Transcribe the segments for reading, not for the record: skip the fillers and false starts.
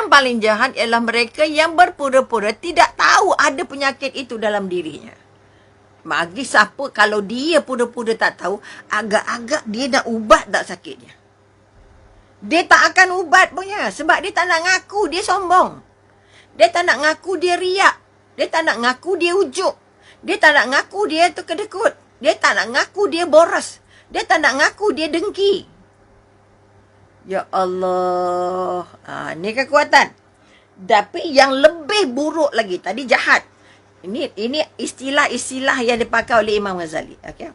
Yang paling jahat ialah mereka yang berpura-pura tidak tahu ada penyakit itu dalam dirinya. Bagi siapa kalau dia pura-pura tak tahu, agak-agak dia nak ubat tak sakitnya. Dia tak akan ubat punya sebab dia tak nak ngaku dia sombong. Dia tak nak ngaku dia riak. Dia tak nak ngaku dia ujuk. Dia tak nak ngaku dia tu kedekut. Dia tak nak ngaku dia boros. Dia tak nak ngaku dia dengki. Ya Allah. Ni kekuatan. Tapi yang lebih buruk lagi. Tadi jahat. Ini istilah-istilah yang dipakai oleh Imam Ghazali. Okay?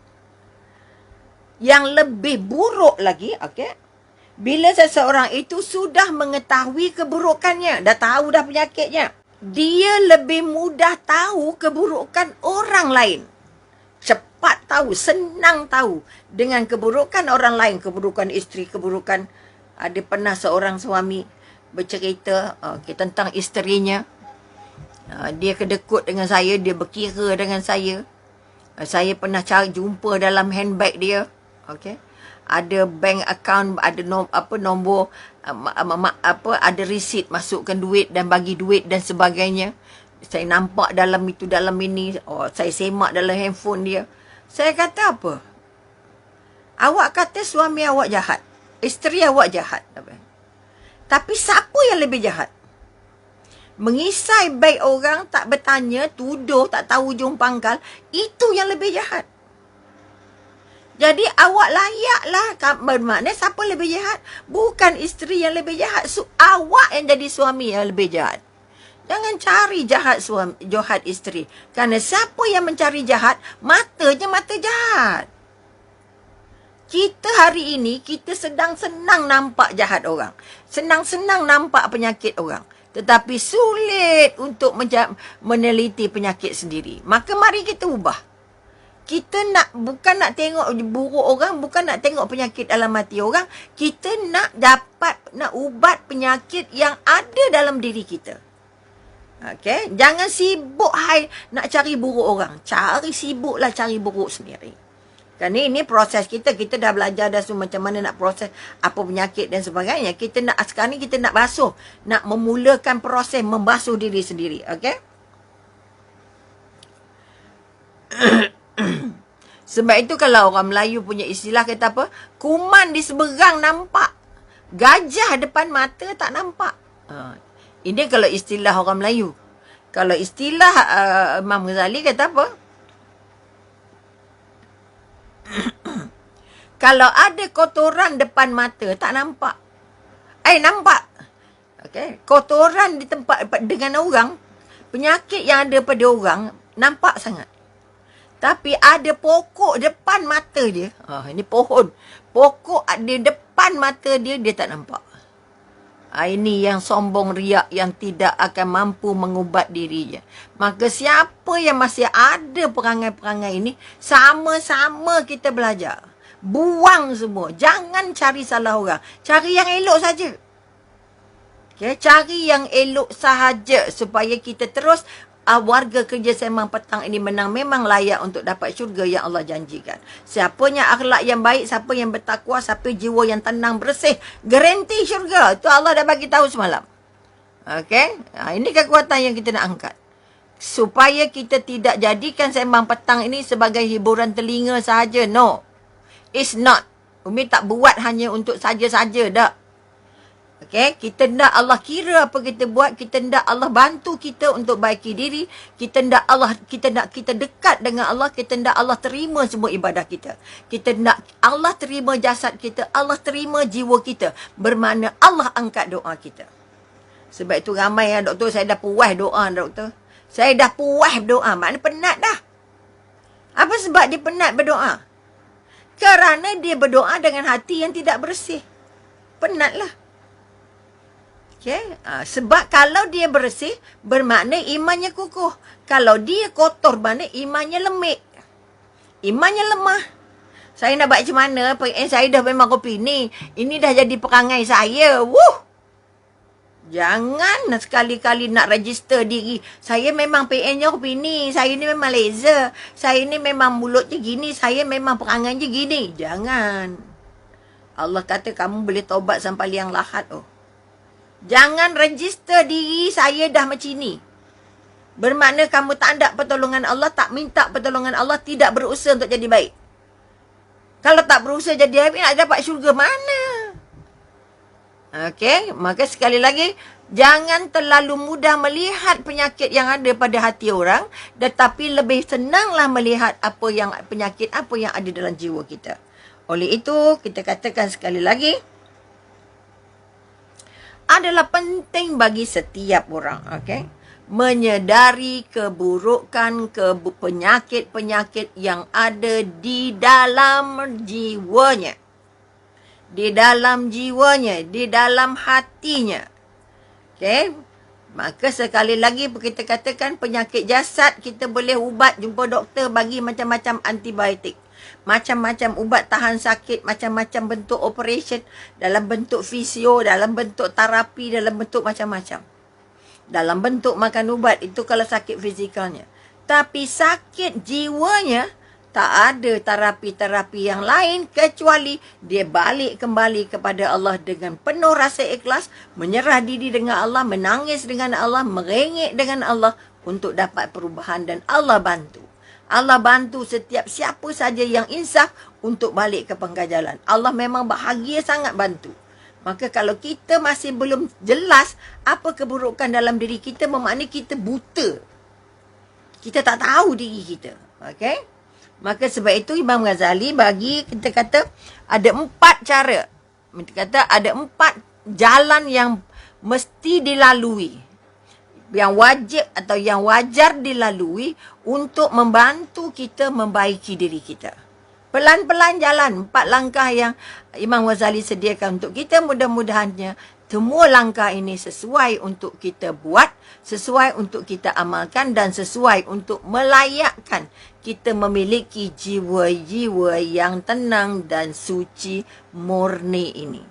Yang lebih buruk lagi. Okay? Bila seseorang itu sudah mengetahui keburukannya. Dah tahu dah penyakitnya. Dia lebih mudah tahu keburukan orang lain. Cepat tahu, senang tahu dengan keburukan orang lain. Keburukan isteri, keburukan. Ada pernah seorang suami bercerita tentang isterinya. Dia kedekut dengan saya, dia berkira dengan saya. Saya pernah jumpa dalam handbag dia. Okay. Ada bank account, ada nombor, ada receipt masukkan duit dan bagi duit dan sebagainya. Saya nampak dalam ini. Saya semak dalam handphone dia. Saya kata apa? Awak kata suami awak jahat. Isteri awak jahat. Tapi siapa yang lebih jahat? Mengisai baik orang, tak bertanya, tuduh, tak tahu ujung pangkal. Itu yang lebih jahat. Jadi awak layaklah. Bermakna siapa lebih jahat? Bukan isteri yang lebih jahat. Awak yang jadi suami yang lebih jahat. Jangan cari jahat jahat isteri. Kerana siapa yang mencari jahat, matanya mata jahat. Kita hari ini, kita sedang senang nampak jahat orang. Senang-senang nampak penyakit orang. Tetapi sulit untuk meneliti penyakit sendiri. Maka mari kita ubah. Kita bukan nak tengok buruk orang, bukan nak tengok penyakit dalam hati orang. Kita nak ubat penyakit yang ada dalam diri kita. Okay? Jangan sibuk nak cari buruk orang. Sibuklah cari buruk sendiri. Kerana ini proses kita. Kita dah belajar dah macam mana nak proses apa penyakit dan sebagainya. Sekarang ni kita nak basuh. Nak memulakan proses membasuh diri sendiri. Okay? Sebab itu kalau orang Melayu punya istilah kata apa? Kuman di seberang nampak. Gajah depan mata tak nampak. Ini kalau istilah orang Melayu. Kalau istilah Imam Ghazali kata apa? Kalau ada kotoran depan mata, tak nampak. Nampak. Okay. Kotoran di tempat dengan orang, penyakit yang ada pada orang, nampak sangat. Tapi ada pokok depan mata dia. Ini pohon. Pokok di depan mata dia, dia tak nampak. Ini yang sombong riak yang tidak akan mampu mengubat dirinya. Maka siapa yang masih ada perangai-perangai ini, sama-sama kita belajar. Buang semua. Jangan cari salah orang. Cari yang elok saja. Okay? Cari yang elok sahaja supaya kita terus warga Kerja Sembang Petang ini menang, memang layak untuk dapat syurga yang Allah janjikan. Siapanya akhlak yang baik, siapa yang bertakwa, siapa jiwa yang tenang, bersih, garanti syurga. Itu Allah dah bagi tahu semalam. Okay? Ini kekuatan yang kita nak angkat. Supaya kita tidak jadikan Sembang Petang ini sebagai hiburan telinga sahaja. No. It's not. Umi tak buat hanya untuk saja-saja dah. Okay, kita nak Allah kira apa kita buat, kita nak Allah bantu kita untuk baiki diri, kita nak kita dekat dengan Allah, kita nak Allah terima semua ibadah kita. Kita nak Allah terima jasad kita, Allah terima jiwa kita. Bermakna Allah angkat doa kita. Sebab itu ramai doktor, saya dah puas doa doktor. Saya dah puas doa, maknanya penat dah. Apa sebab dia penat berdoa? Kerana dia berdoa dengan hati yang tidak bersih. Penatlah. Okay. Sebab kalau dia bersih, bermakna imannya kukuh. Kalau dia kotor, bermakna imannya lemik. Imannya lemah. Saya nak buat macam mana? Saya dah memang kopi ni. Ini dah jadi perangai saya. Jangan sekali-kali nak register diri. Saya memang PN-nya kopi ni. Saya ni memang laser. Saya ni memang mulutnya gini. Saya memang perangainya gini. Jangan. Allah kata kamu boleh taubat sampai liang lahat. Jangan register diri saya dah macam ni. Bermakna kamu tak ada pertolongan Allah, tak minta pertolongan Allah, tidak berusaha untuk jadi baik. Kalau tak berusaha jadi baik, nak dapat syurga mana? Okey, maka sekali lagi, jangan terlalu mudah melihat penyakit yang ada pada hati orang, tetapi lebih senanglah melihat penyakit apa yang ada dalam jiwa kita. Oleh itu, kita katakan sekali lagi, adalah penting bagi setiap orang, okey, menyedari keburukan, penyakit-penyakit yang ada di dalam jiwanya. Di dalam jiwanya, di dalam hatinya. Okey? Maka sekali lagi kita katakan penyakit jasad, kita boleh ubat, jumpa doktor, bagi macam-macam antibiotik. Macam-macam ubat tahan sakit, macam-macam bentuk operation, dalam bentuk fisio, dalam bentuk terapi, dalam bentuk macam-macam. Dalam bentuk makan ubat, itu kalau sakit fizikalnya. Tapi sakit jiwanya, tak ada terapi-terapi yang lain kecuali dia balik kembali kepada Allah dengan penuh rasa ikhlas, menyerah diri dengan Allah, menangis dengan Allah, merengek dengan Allah untuk dapat perubahan, dan Allah bantu. Allah bantu setiap siapa saja yang insaf untuk balik ke penggajalan. Allah memang bahagia sangat bantu. Maka kalau kita masih belum jelas apa keburukan dalam diri kita, bermakna kita buta. Kita tak tahu diri kita. Okey? Maka sebab itu Imam Ghazali bagi kita kata ada 4 cara. Kita kata ada 4 jalan yang mesti dilalui, yang wajib atau yang wajar dilalui untuk membantu kita membaiki diri kita. Pelan-pelan jalan 4 langkah yang Imam Ghazali sediakan untuk kita. Mudah-mudahannya semua langkah ini sesuai untuk kita buat, sesuai untuk kita amalkan, dan sesuai untuk melayakkan kita memiliki jiwa-jiwa yang tenang dan suci murni ini.